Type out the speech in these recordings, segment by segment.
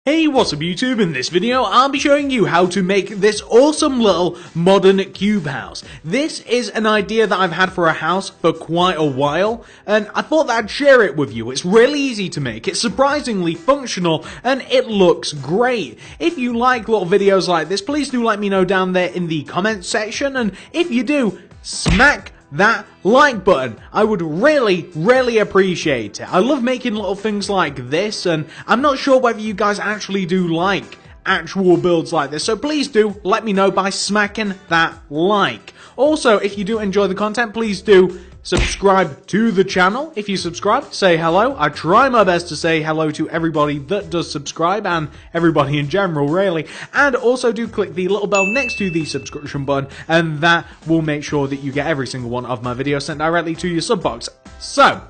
Hey, what's up YouTube? In this video, I'll be showing you how to make this awesome little modern cube house. This is an idea that I've had for a house for quite a while, and I thought that I'd share it with you. It's really easy to make, it's surprisingly functional, and it looks great. If you like little videos like this, please do let me know down there in the comments section, and if you do, smack that like button. I would really appreciate it. I love making little things like this, and I'm not sure whether you guys actually do like actual builds like this, so please do let me know by smacking that like. Also, if you do enjoy the content, please do subscribe to the channel. If you subscribe, say hello. I try my best to say hello to everybody that does subscribe, and everybody in general, really. And also do click the little bell next to the subscription button, and that will make sure that you get every single one of my videos sent directly to your sub box. So,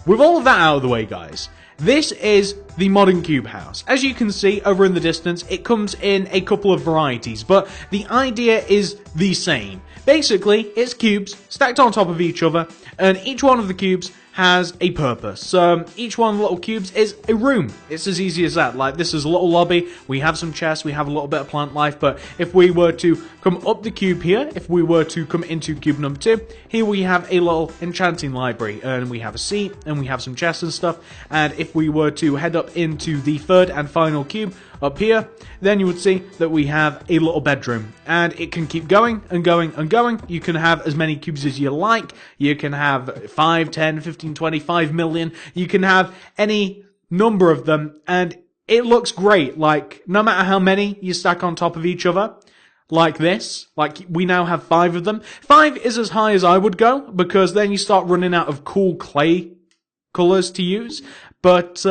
with all of that out of the way, guys, this is the modern cube house. As you can see over in the distance, it comes in a couple of varieties, but the idea is the same. Basically, it's cubes stacked on top of each other, and each one of the cubes has a purpose. Each one of the little cubes is a room. It's as easy as that. Like, this is a little lobby, we have some chests, we have a little bit of plant life, but if we were to come up the cube here, if we were to come into cube number 2, here we have a little enchanting library, and we have a seat, and we have some chests and stuff, and if we were to head up into the third and final cube, up here, then you would see that we have a little bedroom, and it can keep going and going and going. You can have as many cubes as you like. You can have 5, 10, 15, 20, 5 million. You can have any number of them, and it looks great. Like, no matter how many you stack on top of each other, like this, like we now have 5 of them. 5 is as high as I would go, because then you start running out of cool clay colors to use. But,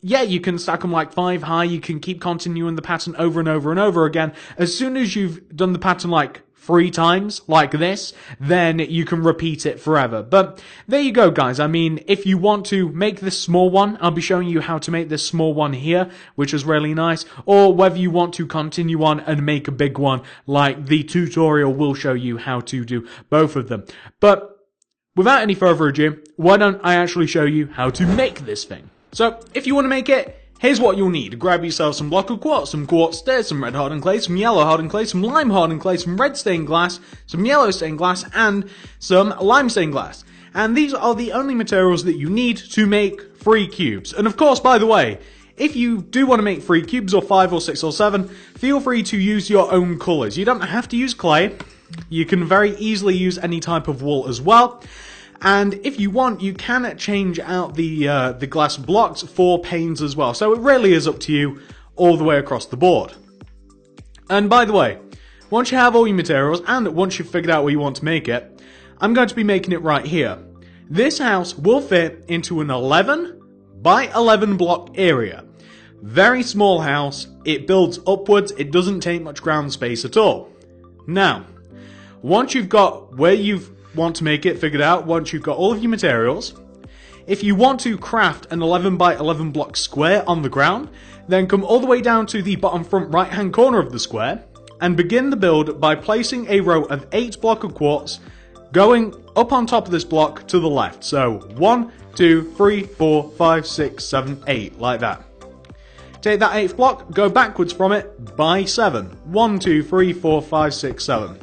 yeah, you can stack them like 5 high. You can keep continuing the pattern over and over and over again. As soon as you've done the pattern like 3 times, like this, then you can repeat it forever. But there you go, guys. I mean, if you want to make this small one, I'll be showing you how to make this small one here, which is really nice. Or whether you want to continue on and make a big one, like the tutorial will show you how to do both of them. But without any further ado, why don't I actually show you how to make this thing? So, if you want to make it, here's what you'll need. Grab yourself some block of quartz, some quartz stairs, some red hardened clay, some yellow hardened clay, some lime hardened clay, some red stained glass, some yellow stained glass, and some lime stained glass. And these are the only materials that you need to make 3 cubes. And of course, by the way, if you do want to make 3 cubes, or 5, or 6, or 7, feel free to use your own colours. You don't have to use clay. You can very easily use any type of wool as well. And if you want, you can change out the glass blocks for panes as well. So it really is up to you all the way across the board. And by the way, once you have all your materials, and once you've figured out where you want to make it, I'm going to be making it right here. This house will fit into an 11 by 11 block area. Very small house, it builds upwards, it doesn't take much ground space at all. Now, once you've got where you want to make it figured out, once you've got all of your materials, if you want to craft an 11 by 11 block square on the ground, then come all the way down to the bottom front right hand corner of the square and begin the build by placing a row of 8 block of quartz going up on top of this block to the left. So 1, 2, 3, 4, 5, 6, 7, 8, like that. Take that 8th block, go backwards from it by 7. 1, 2, 3, 4, 5, 6, 7.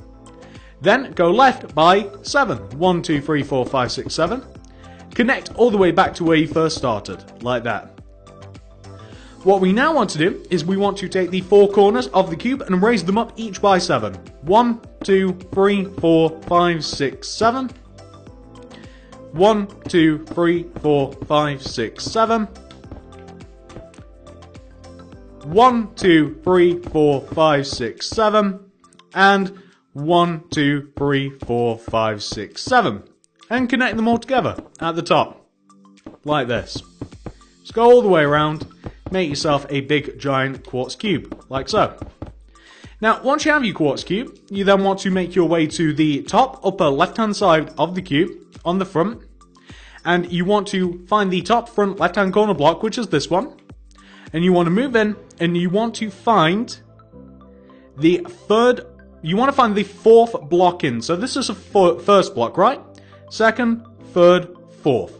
Then go left by 7. 1, 2, 3, 4, 5, 6, 7. Connect all the way back to where you first started, like that. What we now want to do is we want to take the 4 corners of the cube and raise them up each by 7. 1, 2, 3, 4, 5, 6, 7. 1, 2, 3, 4, 5, 6, 7. 1, 2, 3, 4, 5, 6, 7. And 1, 2, 3, 4, 5, 6, 7. And connect them all together at the top. Like this. Just go all the way around, make yourself a big giant quartz cube, like so. Now, once you have your quartz cube, you then want to make your way to the top upper left hand side of the cube, on the front. And you want to find the top front left hand corner block, which is this one. And you want to move in, and you want to find the 4th block in. So this is a first block, right? Second, third, 4th.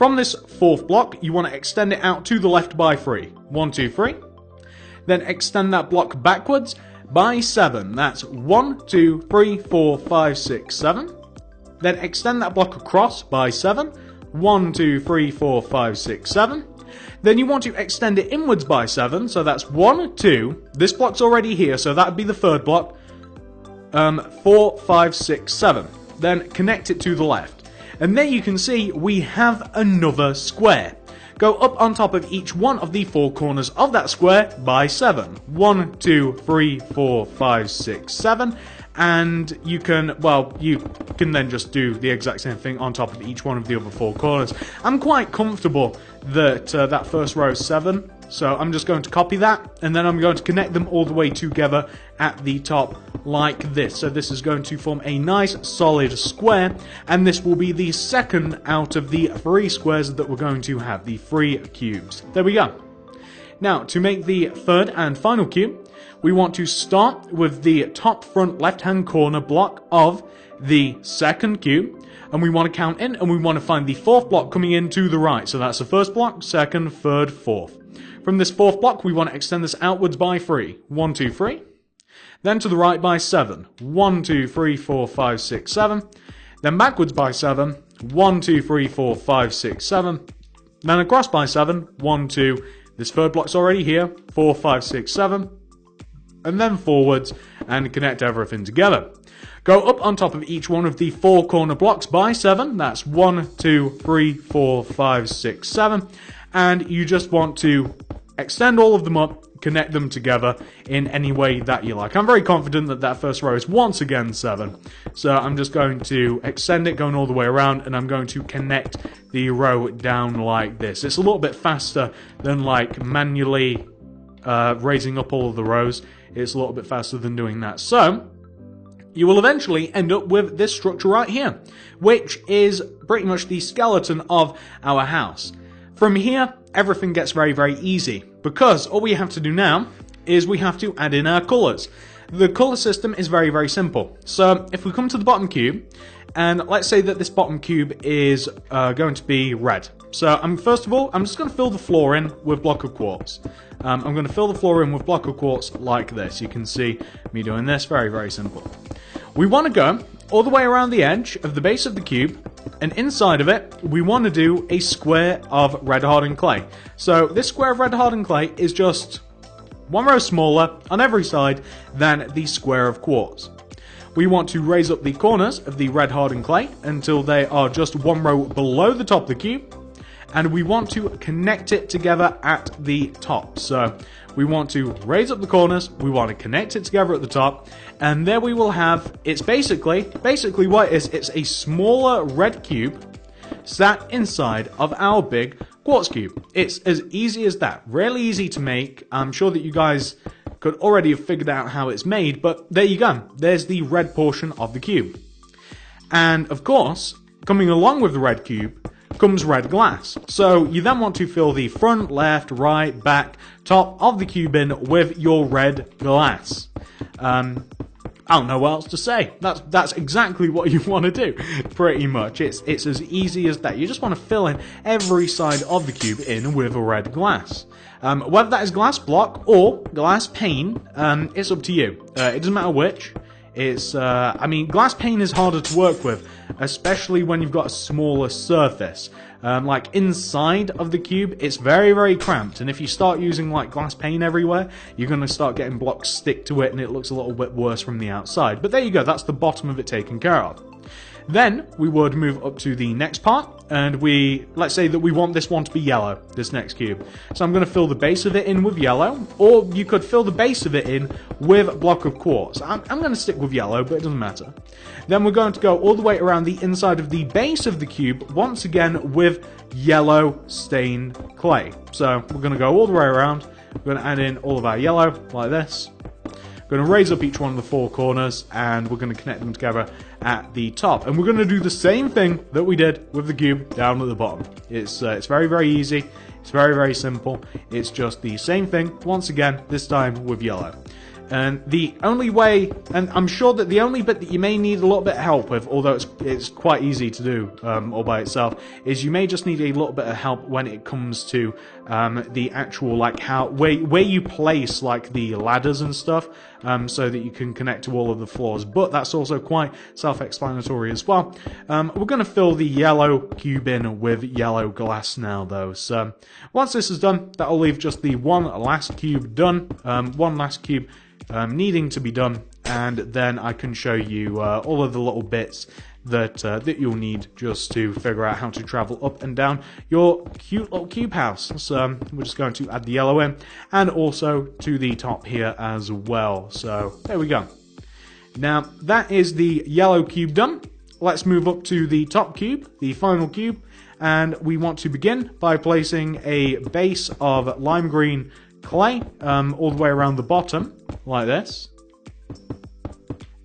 From this 4th block, you want to extend it out to the left by 3. 1, 2, 3. Then extend that block backwards by 7. That's 1, 2, 3, 4, 5, 6, 7. Then extend that block across by 7. 1, 2, 3, 4, 5, 6, 7. Then you want to extend it inwards by 7. So that's 1, 2. This block's already here, so that would be the third block. 4, 5, 6, 7. Then connect it to the left. And there you can see we have another square. Go up on top of each one of the 4 corners of that square by 7. 1, 2, 3, 4, 5, 6, 7. And you can then just do the exact same thing on top of each one of the other 4 corners. I'm quite comfortable that that first row is 7, so I'm just going to copy that, and then I'm going to connect them all the way together at the top like this. So this is going to form a nice solid square, and this will be the second out of the 3 squares that we're going to have, the 3 cubes. There we go. Now, to make the third and final cube, we want to start with the top front left-hand corner block of the second cube, and we want to count in, and we want to find the 4th block coming in to the right. So that's the first block, second, third, 4th. From this 4th block, we want to extend this outwards by 3. 1, 2, 3. Then to the right by 7. 1, 2, 3, 4, 5, 6, 7. Then backwards by 7. 1, 2, 3, 4, 5, 6, 7. Then across by 7. 1, 2. This third block's already here. 4, 5, 6, 7. And then forwards and connect everything together. Go up on top of each one of the 4 corner blocks by 7. That's 1, 2, 3, 4, 5, 6, 7. And you just want to extend all of them up, connect them together in any way that you like. I'm very confident that that first row is once again 7. So I'm just going to extend it going all the way around, and I'm going to connect the row down like this. It's a little bit faster than like manually raising up all of the rows. It's a little bit faster than doing that. So you will eventually end up with this structure right here, which is pretty much the skeleton of our house. From here, everything gets very, very easy, because all we have to do now is we have to add in our colours. The colour system is very, very simple. So if we come to the bottom cube, and let's say that this bottom cube is going to be red. So first of all, I'm just going to fill the floor in with block of quartz. I'm going to fill the floor in with block of quartz like this. You can see me doing this. Very, very simple. We want to go all the way around the edge of the base of the cube, and inside of it, we want to do a square of red hardened clay. So this square of red hardened clay is just 1 row smaller on every side than the square of quartz. We want to raise up the corners of the red hardened clay until they are just 1 row below the top of the cube, and we want to connect it together at the top. So we want to raise up the corners, we want to connect it together at the top, and there we will have, it's basically what it is, it's a smaller red cube sat inside of our big quartz cube. It's as easy as that. Really easy to make. I'm sure that you guys could already have figured out how it's made, but there you go. There's the red portion of the cube. And of course, coming along with the red cube comes red glass. So you then want to fill the front, left, right, back, top of the cube in with your red glass. I don't know what else to say. That's exactly what you want to do, pretty much. It's as easy as that. You just want to fill in every side of the cube in with a red glass. Whether that is glass block or glass pane, it's up to you. It doesn't matter which. I mean, glass pane is harder to work with, especially when you've got a smaller surface. Like inside of the cube, it's very, very cramped, and if you start using like glass pane everywhere, you're going to start getting blocks stick to it, and it looks a little bit worse from the outside. But there you go, that's the bottom of it taken care of. Then we would move up to the next part, and let's say that we want this one to be yellow, this next cube. So I'm going to fill the base of it in with yellow, or you could fill the base of it in with a block of quartz. I'm going to stick with yellow, but it doesn't matter. Then we're going to go all the way around the inside of the base of the cube, once again with yellow stained clay. So we're going to go all the way around, we're going to add in all of our yellow, like this. We're going to raise up each one of the 4 corners, and we're going to connect them together at the top. And we're going to do the same thing that we did with the cube down at the bottom. It's very, very easy. It's very, very simple. It's just the same thing, once again, this time with yellow. And the only way, and I'm sure that the only bit that you may need a little bit of help with, although it's quite easy to do all by itself, is you may just need a little bit of help when it comes to the actual, like, where you place, like, the ladders and stuff, so that you can connect to all of the floors. But that's also quite self-explanatory as well. We're going to fill the yellow cube in with yellow glass now, though. So once this is done, that'll leave just the one last cube done, one last cube needing to be done, and then I can show you all of the little bits that you'll need just to figure out how to travel up and down your cute little cube house. So we're just going to add the yellow in, and also to the top here as well. So there we go. Now that is the yellow cube done. Let's move up to the top cube, the final cube, and we want to begin by placing a base of lime green clay all the way around the bottom, like this.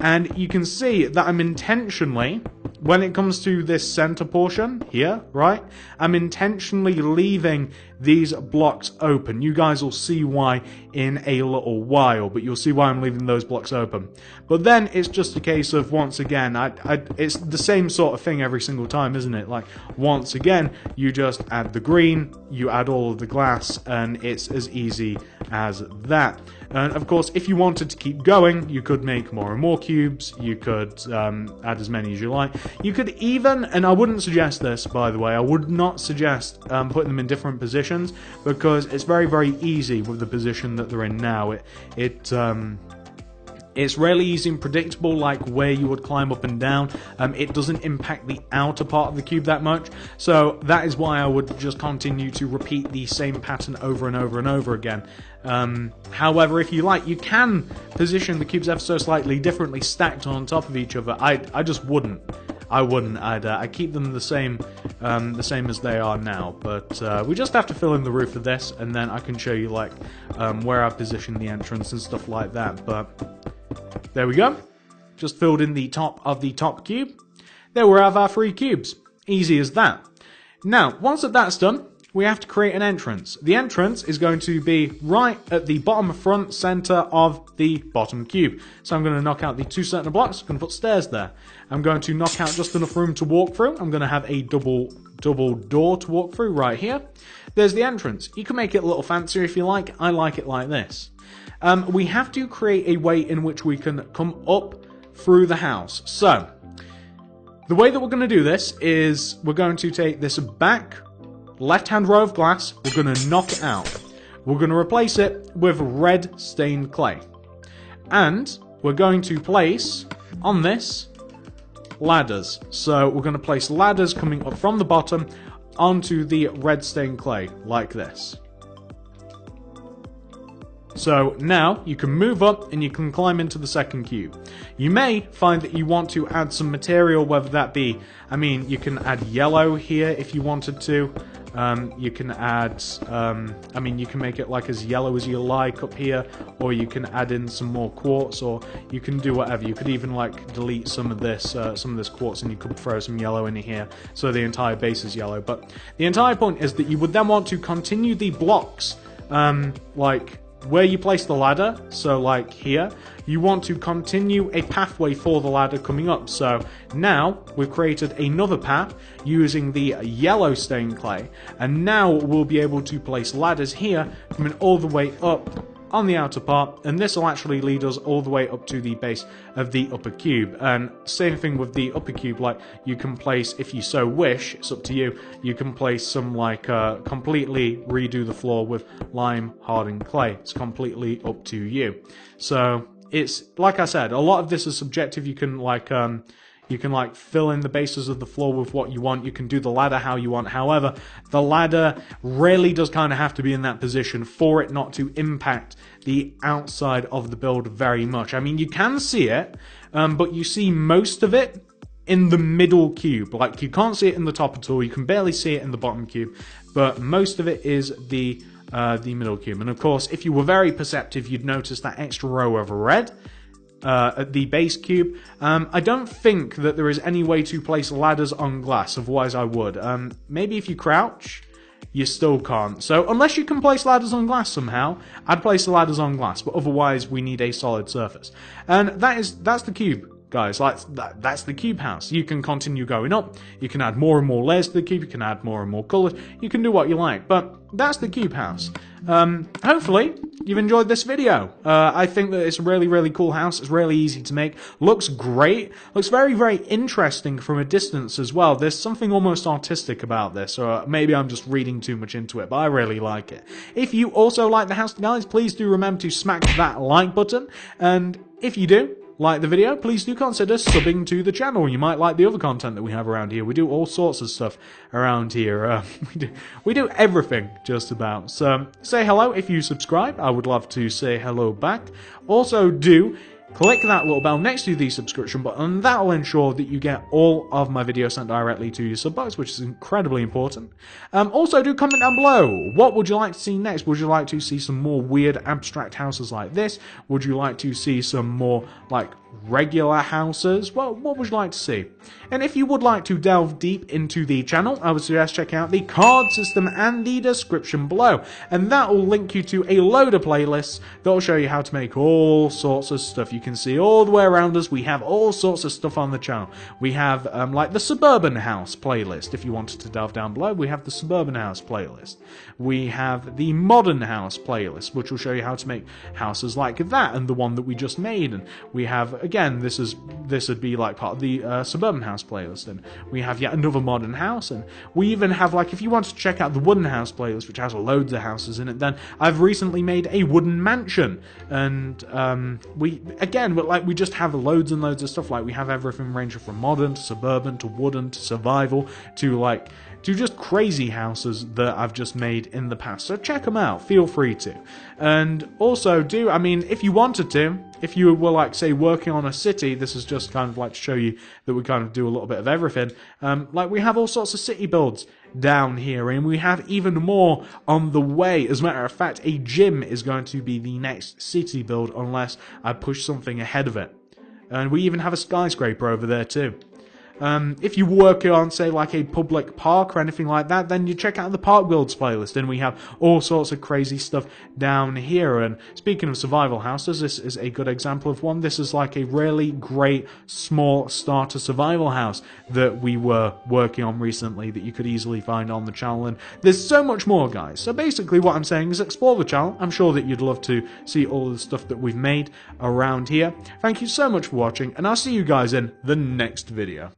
And you can see that I'm intentionally, when it comes to this center portion here, right, I'm intentionally leaving these blocks open. You guys will see why in a little while, but you'll see why I'm leaving those blocks open. But then it's just a case of, once again, it's the same sort of thing every single time, isn't it? Like, once again, you just add the green, you add all of the glass, and it's as easy as that. And of course, if you wanted to keep going, you could make more and more cubes, you could add as many as you like. You could even, and I wouldn't suggest this, by the way, I would not suggest putting them in different positions, because it's very, very easy with the position that they're in now. It's really easy and predictable, like where you would climb up and down. It doesn't impact the outer part of the cube that much, so that is why I would just continue to repeat the same pattern over and over and over again. However, if you like, you can position the cubes ever so slightly differently, stacked on top of each other. I just wouldn't. I'd keep them the same as they are now. But we just have to fill in the roof of this, and then I can show you like where I position the entrance and stuff like that. But there we go. Just filled in the top of the top cube. There we have our 3 cubes. Easy as that. Now, once that's done, we have to create an entrance. The entrance is going to be right at the bottom front center of the bottom cube. So I'm going to knock out the 2 center blocks. I'm going to put stairs there. I'm going to knock out just enough room to walk through. I'm going to have a double door to walk through right here. There's the entrance. You can make it a little fancier if you like. I like it like this. We have to create a way in which we can come up through the house. So the way that we're going to do this is we're going to take this back left-hand row of glass, we're going to knock it out. We're going to replace it with red stained clay. And we're going to place on this ladders. So we're going to place ladders coming up from the bottom onto the red stained clay, like this. So now you can move up and you can climb into the second cube. You may find that you want to add some material, whether that be, I mean, you can add yellow here if you wanted to. You can add, I mean, you can make it like as yellow as you like up here, or you can add in some more quartz, or you can do whatever. You could even like delete some of this quartz, and you could throw some yellow in here, so the entire base is yellow. But the entire point is that you would then want to continue the blocks, like where you place the ladder, so like here, you want to continue a pathway for the ladder coming up. So now we've created another path using the yellow stained clay, and now we'll be able to place ladders here coming all the way up on the outer part, and this will actually lead us all the way up to the base of the upper cube. And same thing with the upper cube, like you can place, if you so wish, it's up to you, you can place some like completely redo the floor with lime hardened clay. It's completely up to you. So it's like I said, a lot of this is subjective. You can like fill in the bases of the floor with what you want. You can do the ladder how you want. However, the ladder really does kind of have to be in that position for it not to impact the outside of the build very much. I mean, you can see it, but you see most of it in the middle cube. Like, you can't see it in the top at all. You can barely see it in the bottom cube, but most of it is the middle cube. And of course, if you were very perceptive, you'd notice that extra row of red at the base cube. I don't think that there is any way to place ladders on glass, otherwise I would. Maybe if you crouch, you still can't. So unless you can place ladders on glass somehow, I'd place the ladders on glass, but otherwise we need a solid surface. And that's the cube, guys. Like that's the cube house. You can continue going up, you can add more and more layers to the cube, you can add more and more colours, you can do what you like, but that's the cube house. Hopefully you've enjoyed this video. I think that it's a really, really cool house. It's really easy to make. Looks great. Looks very, very interesting from a distance as well. There's something almost artistic about this, or maybe I'm just reading too much into it, but I really like it. If you also like the house, guys, please do remember to smack that like button. And if you do like the video, please do consider subbing to the channel. You might like the other content that we have around here. We do all sorts of stuff around here. We do everything just about. So say hello if you subscribe. I would love to say hello back. Also do click that little bell next to the subscription button, and that will ensure that you get all of my videos sent directly to your sub box, which is incredibly important. Also, do comment down below. What would you like to see next? Would you like to see some more weird abstract houses like this? Would you like to see some more, like, regular houses? Well, what would you like to see? And if you would like to delve deep into the channel, I would suggest checking out the card system and the description below, and that will link you to a load of playlists that will show you how to make all sorts of stuff. You can see all the way around us, we have all sorts of stuff on the channel. We have like the suburban house playlist. If you wanted to delve down below, we have the suburban house playlist. We have the modern house playlist, which will show you how to make houses like that, and the one that we just made. And we have, again, this would be like part of the suburban house playlist, and we have yet another modern house, and we even have, like, if you want to check out the wooden house playlist, which has loads of houses in it, then I've recently made a wooden mansion, and we just have loads and loads of stuff. Like, we have everything ranging from modern to suburban to wooden to survival to just crazy houses that I've just made in the past. So check them out, feel free to. And also if you wanted to, if you were, like, say, working on a city, this is just kind of like to show you that we kind of do a little bit of everything. Like, we have all sorts of city builds down here, and we have even more on the way. As a matter of fact, a gym is going to be the next city build unless I push something ahead of it. And we even have a skyscraper over there too. If you work on, say, like a public park or anything like that, then you check out the park builds playlist, and we have all sorts of crazy stuff down here. And speaking of survival houses, this is a good example of one. This is like a really great small starter survival house that we were working on recently that you could easily find on the channel. And there's so much more, guys. So basically what I'm saying is explore the channel. I'm sure that you'd love to see all of the stuff that we've made around here. Thank you so much for watching, and I'll see you guys in the next video.